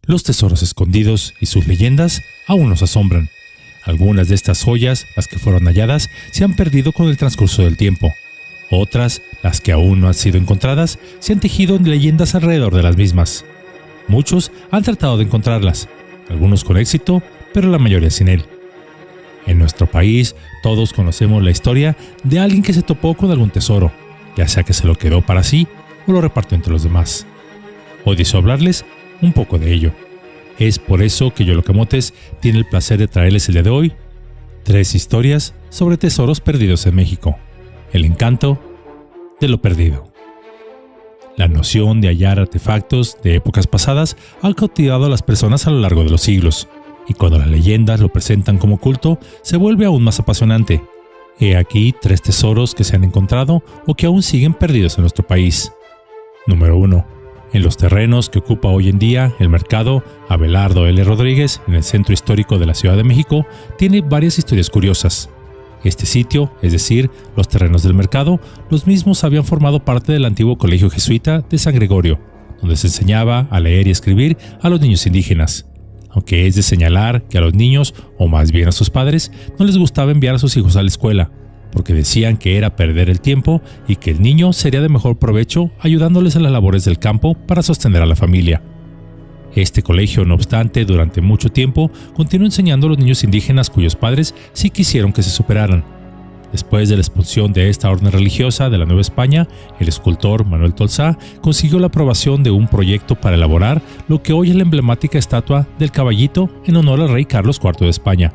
Los tesoros escondidos y sus leyendas aún nos asombran. Algunas de estas joyas, las que fueron halladas, se han perdido con el transcurso del tiempo. Otras, las que aún no han sido encontradas, se han tejido leyendas alrededor de las mismas. Muchos han tratado de encontrarlas, algunos con éxito, pero la mayoría sin él. En nuestro país, todos conocemos la historia de alguien que se topó con algún tesoro, ya sea que se lo quedó para sí o lo repartió entre los demás. Hoy deseo hablarles un poco de ello. Es por eso que Yolocamotes tiene el placer de traerles el día de hoy 3 historias sobre tesoros perdidos en México. El encanto de lo perdido. La noción de hallar artefactos de épocas pasadas ha cautivado a las personas a lo largo de los siglos, y cuando las leyendas lo presentan como culto, se vuelve aún más apasionante. He aquí 3 tesoros que se han encontrado o que aún siguen perdidos en nuestro país. Número 1. En los terrenos que ocupa hoy en día el mercado Abelardo L. Rodríguez, en el centro histórico de la Ciudad de México, tiene varias historias curiosas. Este sitio, es decir, los terrenos del mercado, los mismos habían formado parte del antiguo colegio jesuita de San Gregorio, donde se enseñaba a leer y escribir a los niños indígenas. Aunque es de señalar que a los niños, o más bien a sus padres, no les gustaba enviar a sus hijos a la escuela, porque decían que era perder el tiempo y que el niño sería de mejor provecho ayudándoles en las labores del campo para sostener a la familia. Este colegio, no obstante, durante mucho tiempo continuó enseñando a los niños indígenas cuyos padres sí quisieron que se superaran. Después de la expulsión de esta orden religiosa de la Nueva España, el escultor Manuel Tolsá consiguió la aprobación de un proyecto para elaborar lo que hoy es la emblemática estatua del caballito en honor al rey Carlos IV de España.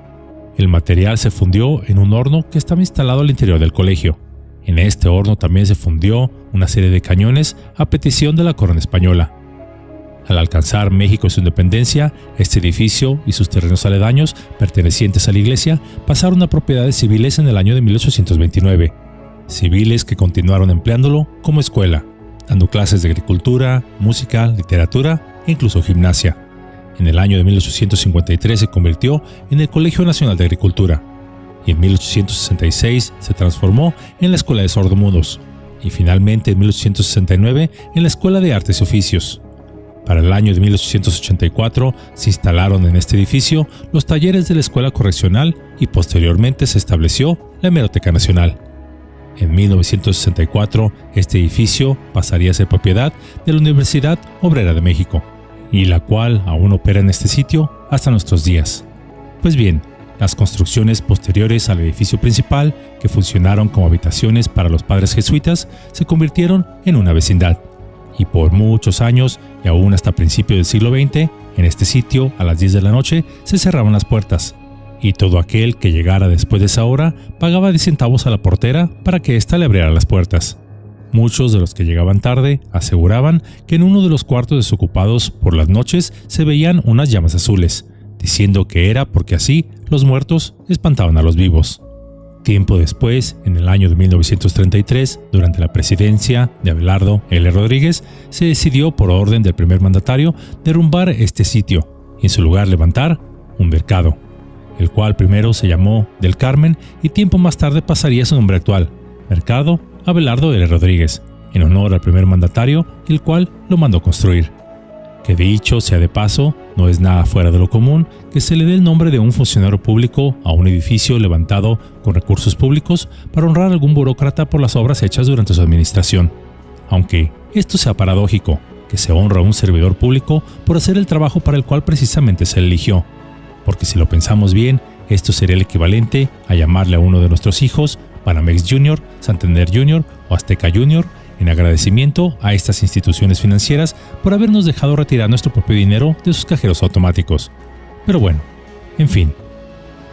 El material se fundió en un horno que estaba instalado al interior del colegio. En este horno también se fundió una serie de cañones a petición de la corona española. Al alcanzar México su independencia, este edificio y sus terrenos aledaños, pertenecientes a la iglesia, pasaron a propiedades civiles en el año de 1829. Civiles que continuaron empleándolo como escuela, dando clases de agricultura, música, literatura e incluso gimnasia. En el año de 1853 se convirtió en el Colegio Nacional de Agricultura y en 1866 se transformó en la Escuela de Sordomudos y finalmente en 1869 en la Escuela de Artes y Oficios. Para el año de 1884 se instalaron en este edificio los talleres de la Escuela Correccional y posteriormente se estableció la Hemeroteca Nacional. En 1964 este edificio pasaría a ser propiedad de la Universidad Obrera de México, y la cual aún opera en este sitio hasta nuestros días. Pues bien, las construcciones posteriores al edificio principal, que funcionaron como habitaciones para los padres jesuitas, se convirtieron en una vecindad. Y por muchos años, y aún hasta principios del siglo XX, en este sitio, a las 10 de la noche, se cerraban las puertas, y todo aquel que llegara después de esa hora pagaba 10 centavos a la portera para que ésta le abriera las puertas. Muchos de los que llegaban tarde aseguraban que en uno de los cuartos desocupados por las noches se veían unas llamas azules, diciendo que era porque así los muertos espantaban a los vivos. Tiempo después, en el año de 1933, durante la presidencia de Abelardo L. Rodríguez, se decidió por orden del primer mandatario derrumbar este sitio y en su lugar levantar un mercado, el cual primero se llamó del Carmen y tiempo más tarde pasaría a su nombre actual, Mercado Abelardo L. Rodríguez, en honor al primer mandatario, el cual lo mandó construir. Que dicho sea de paso, no es nada fuera de lo común que se le dé el nombre de un funcionario público a un edificio levantado con recursos públicos para honrar a algún burócrata por las obras hechas durante su administración. Aunque esto sea paradójico, que se honra a un servidor público por hacer el trabajo para el cual precisamente se le eligió. Porque si lo pensamos bien, esto sería el equivalente a llamarle a uno de nuestros hijos Banamex Jr., Santander Jr. o Azteca Jr., en agradecimiento a estas instituciones financieras por habernos dejado retirar nuestro propio dinero de sus cajeros automáticos. Pero bueno, en fin.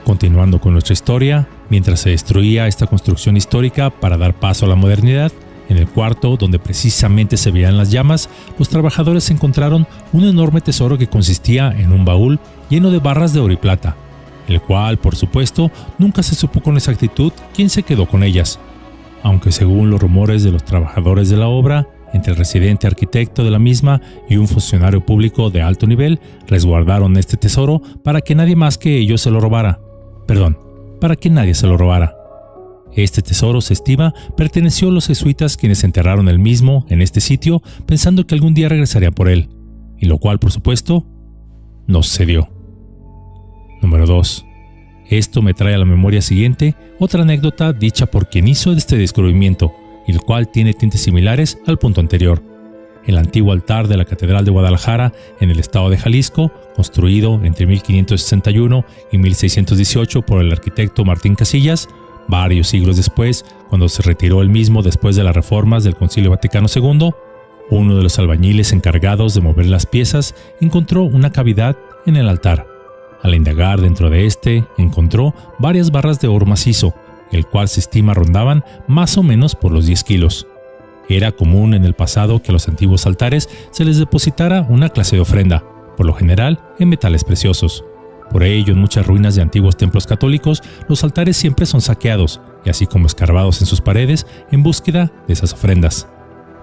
Continuando con nuestra historia, mientras se destruía esta construcción histórica para dar paso a la modernidad, en el cuarto donde precisamente se veían las llamas, los trabajadores encontraron un enorme tesoro que consistía en un baúl lleno de barras de oro y plata, el cual, por supuesto, nunca se supo con exactitud quién se quedó con ellas, aunque según los rumores de los trabajadores de la obra, entre el residente arquitecto de la misma y un funcionario público de alto nivel, resguardaron este tesoro para que nadie más que ellos se lo robara. Para que nadie se lo robara. Este tesoro, se estima, perteneció a los jesuitas, quienes enterraron el mismo en este sitio pensando que algún día regresarían por él, y lo cual, por supuesto, no sucedió. Número 2. Esto me trae a la memoria siguiente otra anécdota dicha por quien hizo este descubrimiento, y el cual tiene tintes similares al punto anterior. El antiguo altar de la Catedral de Guadalajara, en el estado de Jalisco, construido entre 1561 y 1618 por el arquitecto Martín Casillas, varios siglos después, cuando se retiró el mismo después de las reformas del Concilio Vaticano II, uno de los albañiles encargados de mover las piezas encontró una cavidad en el altar. Al indagar dentro de este, encontró varias barras de oro macizo, el cual se estima rondaban más o menos por los 10 kilos. Era común en el pasado que a los antiguos altares se les depositara una clase de ofrenda, por lo general en metales preciosos. Por ello, en muchas ruinas de antiguos templos católicos, los altares siempre son saqueados, y así como escarbados en sus paredes, en búsqueda de esas ofrendas.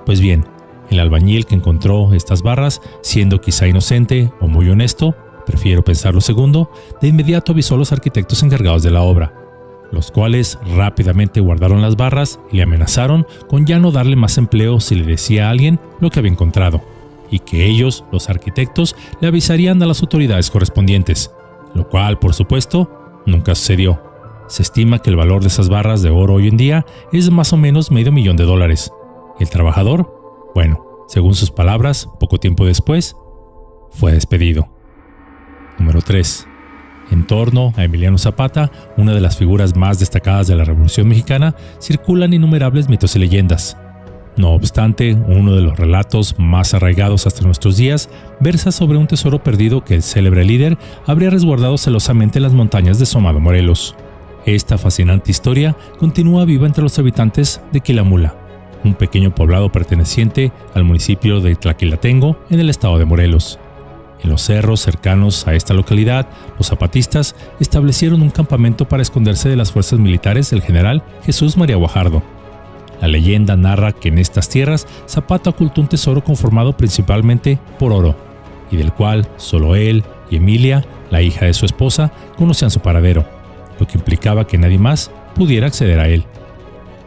Pues bien, el albañil que encontró estas barras, siendo quizá inocente o muy honesto, prefiero pensar lo segundo, de inmediato avisó a los arquitectos encargados de la obra, los cuales rápidamente guardaron las barras y le amenazaron con ya no darle más empleo si le decía a alguien lo que había encontrado, y que ellos, los arquitectos, le avisarían a las autoridades correspondientes, lo cual, por supuesto, nunca sucedió. Se estima que el valor de esas barras de oro hoy en día es más o menos $500,000. El trabajador, bueno, según sus palabras, poco tiempo después, fue despedido. Número 3. En torno a Emiliano Zapata, una de las figuras más destacadas de la Revolución Mexicana, circulan innumerables mitos y leyendas. No obstante, uno de los relatos más arraigados hasta nuestros días versa sobre un tesoro perdido que el célebre líder habría resguardado celosamente en las montañas de Somado, Morelos. Esta fascinante historia continúa viva entre los habitantes de Quilamula, un pequeño poblado perteneciente al municipio de Tlaquilatengo en el estado de Morelos. En los cerros cercanos a esta localidad, los zapatistas establecieron un campamento para esconderse de las fuerzas militares del general Jesús María Guajardo. La leyenda narra que en estas tierras Zapata ocultó un tesoro conformado principalmente por oro, y del cual solo él y Emilia, la hija de su esposa, conocían su paradero, lo que implicaba que nadie más pudiera acceder a él.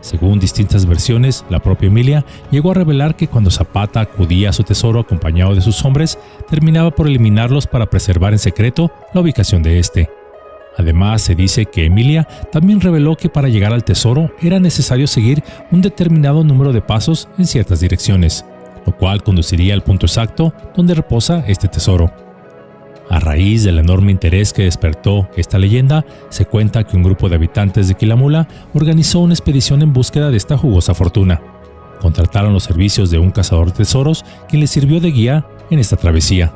Según distintas versiones, la propia Emilia llegó a revelar que cuando Zapata acudía a su tesoro acompañado de sus hombres, terminaba por eliminarlos para preservar en secreto la ubicación de este. Además, se dice que Emilia también reveló que para llegar al tesoro era necesario seguir un determinado número de pasos en ciertas direcciones, lo cual conduciría al punto exacto donde reposa este tesoro. A raíz del enorme interés que despertó esta leyenda, se cuenta que un grupo de habitantes de Quilamula organizó una expedición en búsqueda de esta jugosa fortuna. Contrataron los servicios de un cazador de tesoros quien les sirvió de guía en esta travesía.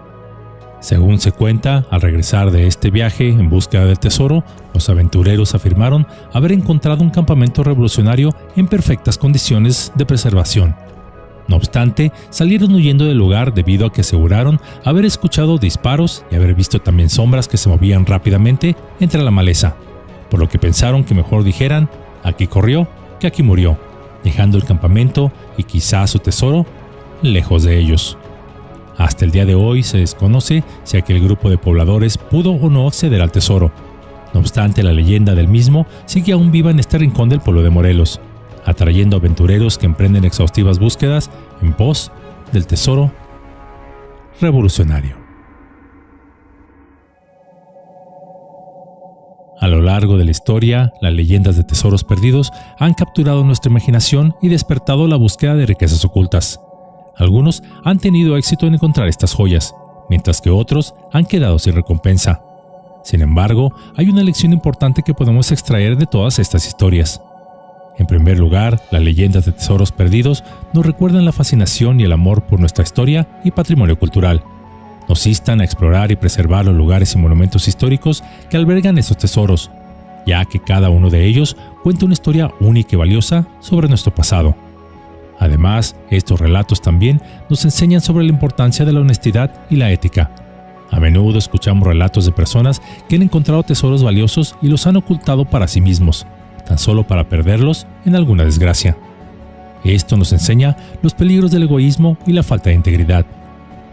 Según se cuenta, al regresar de este viaje en búsqueda del tesoro, los aventureros afirmaron haber encontrado un campamento revolucionario en perfectas condiciones de preservación. No obstante, salieron huyendo del lugar debido a que aseguraron haber escuchado disparos y haber visto también sombras que se movían rápidamente entre la maleza, por lo que pensaron que mejor dijeran, aquí corrió que aquí murió, dejando el campamento y quizás su tesoro lejos de ellos. Hasta el día de hoy se desconoce si aquel grupo de pobladores pudo o no acceder al tesoro. No obstante, la leyenda del mismo sigue aún viva en este rincón del pueblo de Morelos, atrayendo aventureros que emprenden exhaustivas búsquedas en pos del tesoro revolucionario. A lo largo de la historia, las leyendas de tesoros perdidos han capturado nuestra imaginación y despertado la búsqueda de riquezas ocultas. Algunos han tenido éxito en encontrar estas joyas, mientras que otros han quedado sin recompensa. Sin embargo, hay una lección importante que podemos extraer de todas estas historias. En primer lugar, las leyendas de tesoros perdidos nos recuerdan la fascinación y el amor por nuestra historia y patrimonio cultural. Nos instan a explorar y preservar los lugares y monumentos históricos que albergan estos tesoros, ya que cada uno de ellos cuenta una historia única y valiosa sobre nuestro pasado. Además, estos relatos también nos enseñan sobre la importancia de la honestidad y la ética. A menudo escuchamos relatos de personas que han encontrado tesoros valiosos y los han ocultado para sí mismos, tan solo para perderlos en alguna desgracia. Esto nos enseña los peligros del egoísmo y la falta de integridad,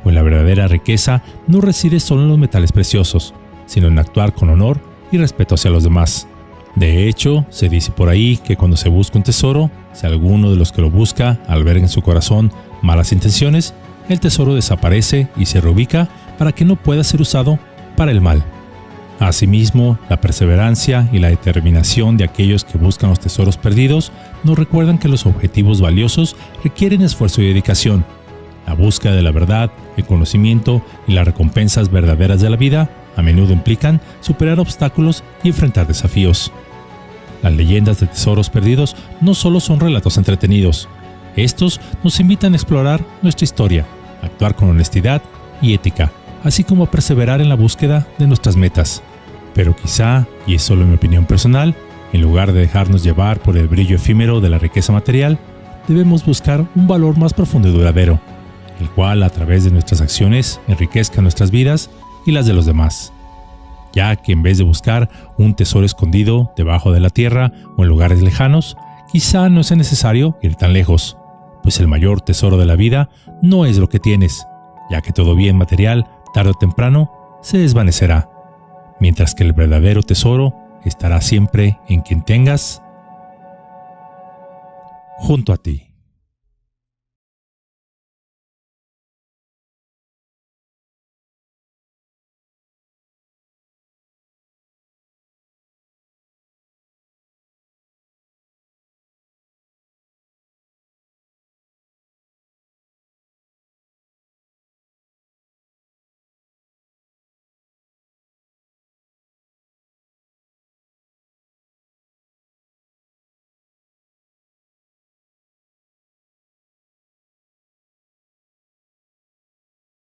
pues la verdadera riqueza no reside solo en los metales preciosos, sino en actuar con honor y respeto hacia los demás. De hecho, se dice por ahí que cuando se busca un tesoro, si alguno de los que lo busca alberga en su corazón malas intenciones, el tesoro desaparece y se reubica para que no pueda ser usado para el mal. Asimismo, la perseverancia y la determinación de aquellos que buscan los tesoros perdidos nos recuerdan que los objetivos valiosos requieren esfuerzo y dedicación. La búsqueda de la verdad, el conocimiento y las recompensas verdaderas de la vida a menudo implican superar obstáculos y enfrentar desafíos. Las leyendas de tesoros perdidos no solo son relatos entretenidos. Estos nos invitan a explorar nuestra historia, a actuar con honestidad y ética, así como a perseverar en la búsqueda de nuestras metas. Pero quizá, y es solo mi opinión personal, en lugar de dejarnos llevar por el brillo efímero de la riqueza material, debemos buscar un valor más profundo y duradero, el cual a través de nuestras acciones enriquezca nuestras vidas y las de los demás. Ya que en vez de buscar un tesoro escondido debajo de la tierra o en lugares lejanos, quizá no sea necesario ir tan lejos, pues el mayor tesoro de la vida no es lo que tienes, ya que todo bien material, tarde o temprano, se desvanecerá, mientras que el verdadero tesoro estará siempre en quien tengas junto a ti.